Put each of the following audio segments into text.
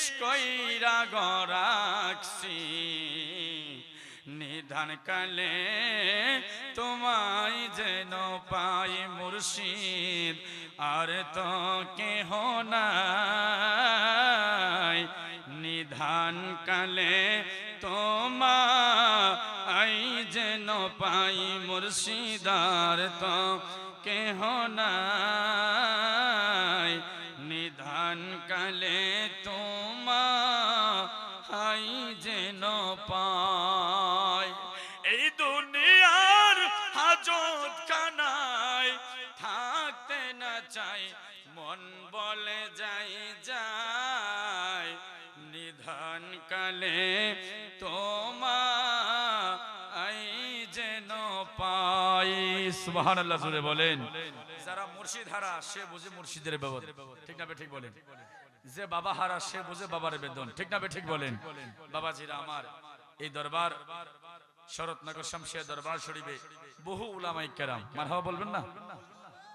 ইস কইরা গরাকছি নিধান কালে তোমায় যেন পাই মুর্শিদ আর তো কেহ নাই নিধান কালে তোমায় যেন পাই মুর্শিদ আর তো কেহ নাই নিধান কালে তোমায় যেন পাই এই দুনিয়ার হাজত খানায় থাকতে না চাই মন বলে যাই যায় নিধান কালে তোমায় যেন পাই সুবহানাল্লাহ জোরে বলেন যারা মুর্শিদ হারা সে বুঝে মুর্শিদের বেদন ঠিক না ঠিক বলেন যে বাবা হারা সে বুঝে বাবার বেদন ঠিক না ঠিক বলেন বাবাজিরা আমার এই দরবার শরৎনগর শামসিয়া দরবার শরীফে বহু উলামায়ে কেরাম মারহাবা বলবেন না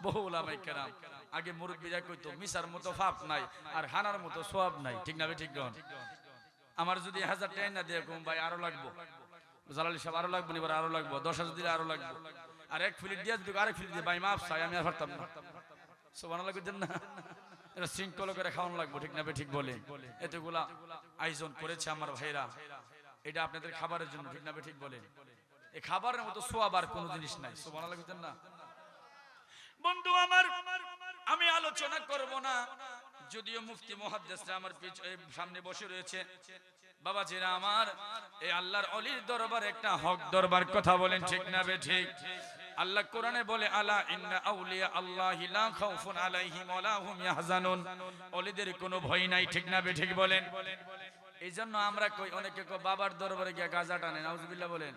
বহু উলামায়ে কেরাম আগে মুরব্বিরা কইতো মিসার মতো পাপ নাই আর হানার মতো সওয়াব নাই ঠিক না ঠিক গন আমার যদি 1000 টাকা না দিয়ে কম ভাই আরো লাগবে জালালি সাহেব আরো লাগবে এবার আরো লাগবে 10000 দিলে আরো লাগবে আর এক ফিলিট দিয়ে যদি আরেক ফিলিট দিয়ে ভাই মাফ চাই আমি আর পারতাম না সুবহানাল্লাহ কইতেন না এটা শৃঙ্খলা করে খাওয়ানো লাগবে ঠিক না ঠিক বলে এতগুলা আয়োজন করেছে আমার ভাইরা এটা আপনাদের খাবারের জন্য ঠিক না ঠিক বলেন এই খাবারের মতো সোয়াব আর কোনো জিনিস নাই সুবহানাল্লাহ কইতেন না বন্ধু আমার আমি আলোচনা করব না যদিও মুফতি মুহাদ্দিসরা আমার সামনে বসে রয়েছে বাবাজিরা আমার এই আল্লাহর ওলির দরবার একটা হক দরবার কথা বলেন ঠিক না ঠিক আল্লাহ কোরআনে বলে আলা ইন্না আউলিয়া আল্লাহি লা খাউফুন আলাইহিম ওয়া লা হুম ইয়াহজানুন ওলিদের কোনো ভয় নাই ঠিক না ঠিক বলেন এইজন্য আমরা কই অনেকে কো বাবার দরবারে গিয়া গাজা টানে নাউজুবিল্লাহ বলেন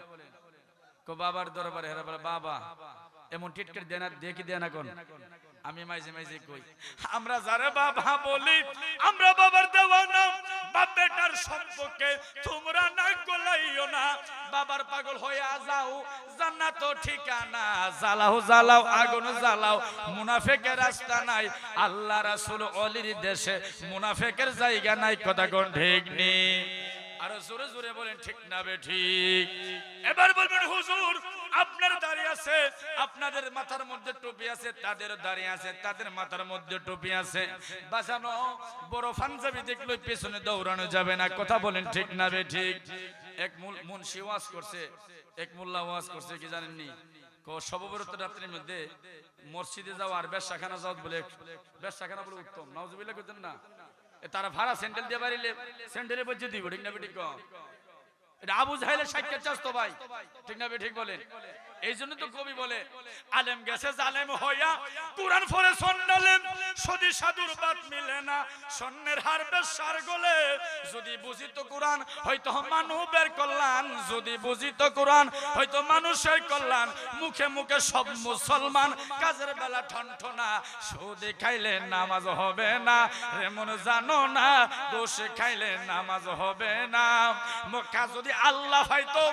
কো বাবার দরবারে হেরা বলে বাবা এমন টিটকের দেনা দেখি দেনা কোন আমি মাইজে মাইজে কই আমরা যারা বাবা বলি আমরা বাবার দেওয়ানা বাপ বেটার সম্পর্কে তোমরা না গলাইও না বাবার পাগল হইয়া যাও জান্নাত ঠিকানা জ্বালাও জ্বালাও আগুন জ্বালাও মুনাফিকের রাস্তা নাই আল্লাহ রাসূল ওলির দেশে মুনাফিকের জায়গা নাই কথা কোন ঠিক নেই আর জোরে জোরে বলেন ঠিক না ঠিক এবার বলবেন হুজুর আপনার দাঁড়িয়ে আছে আপনাদের মাথার মধ্যে টুপি আছে তাদের দাঁড়িয়ে আছে তাদের মাথার মধ্যে টুপি আছে বাজানো বড় পাঞ্জাবি দেখলে পেছনে দৌড়ানো যাবে না কথা বলেন ঠিক না ঠিক এক মুন্সি ওয়াজ করছে এক মোল্লা ওয়াজ করছে কি জানেননি সববরত রাত্রির মধ্যে মসজিদে যাওয়া আর বেশ্যাখানা যাওয়া বলে বেশ্যাখানা বলে উত্তম নাউজুবিল্লাহ কইতেন না তারা ভাড়া স্যান্ডেল দিয়ে বাড়িলে স্যান্ডেলে বসে দিব ঠিক না ঠিক এটা আবু জাহেলের সাক্ষাৎ চাস্তো ভাই ঠিক না ঠিক বলেন এই জন্য তো কবি বলে আলেম গেছে জালেম হইয়া কুরআন পড়ে সন্নালেম সদি সাধুর বাত মিলে না সন্নের হারবে সার গলে যদি বুঝিত কোরআন হয়তো মানবের কল্যাণ যদি বুঝিত কোরআন হয়তো মানুষের কল্যাণ মুখে মুখে সব মুসলমান কাজের বেলা ঠনঠনা সুদে খাইলে নামাজ হবে না এমন জানো না দোষে খাইলে নামাজ হবে না মক্কা যদি আল্লাহ পাইতো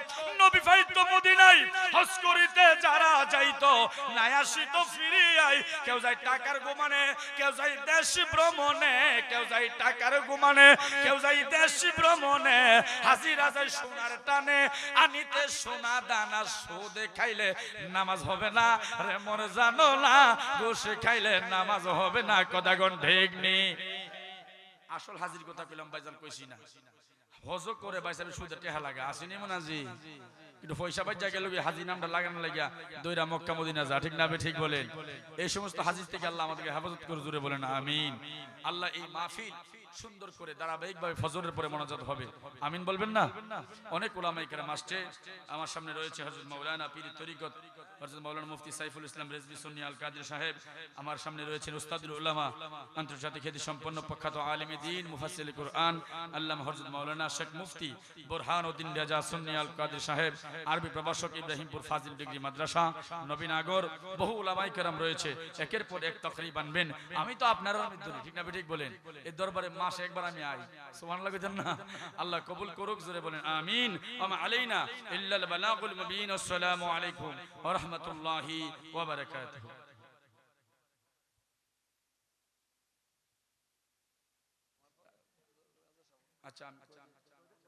নবী পাইতো মদিনায় হজ করিতে যারা যাইতো না আসিতো ফিরে আই কেউ যায় টাকার গুমানে কেউ যায় দেশ ভ্রমণে কেউ যায় টাকার গুমানে কেউ যায় দেশ ভ্রমণে হাজিরা যায় সোনার টানে আনিতে সোনা দানা সুদে খাইলে নামাজ হবে না রে মন জানো না দোষে খাইলে নামাজ হবে না কথা কোন ঠিক নেই আসল হাজির কথা কইলাম ভাইজান কইছি না হজ করে বাইসাবে সুদে টেহা লাগা আসেনি মনাজি কিন্তু পয়সা বাজ্জা গেল হাজি নামটা লাগানো লাগিয়া দইরা মক্কা মদিনা যা ঠিক না ঠিক বলেন এই সমস্ত হাজির থেকে আল্লাহ আমাদেরকে হেফাজত করে জুড়ে বলেন আমিন আল্লাহ এই মাহফিল সুন্দর করে ধারাবাহিকভাবে ফজরের পরে মোনাজাত হবে আমিন বলবেন না অনেক উলামায়ে কেরাম আসছে আমার সামনে রয়েছে হযরত মাওলানা পীর তরিকত হযরত মাওলানা মুফতি সাইফুল ইসলাম রেজভী সুন্নি আল কাদের সাহেব আমার সামনে রয়েছেন উস্তাদুল উলামা আন্তর্জাতিক খ্যাতি সম্পন্ন প্রখ্যাত আলেমে দ্বীন মুফাসসির কুরআন আল্লামা হযরত মাওলানা শেখ মুফতি বুরহানউদ্দিন রাজা সুন্নি আল কাদের সাহেব আরবি প্রভাষক ইব্রাহিমপুর ফাজিল ডিগ্রি মাদ্রাসা নবীনগর বহু উলামায়ে কেরাম রয়েছে একের পর এক তাকরীর বানবেন আমি তো আপনারও ধরি ঠিক না ঠিক বলেন এই দরবারে মাসে একবার আমি আই সুবহানাল্লাহ কইতেন না আল্লাহ কবুল করুক জোরে বলেন আমিন ওয়া মা আলাইনা ইল্লাল বালাগুল মুবিন আসসালামু আলাইকুম ওয়া রাহমাতুল্লাহি ওয়া বারাকাতুহু আচ্ছা আমি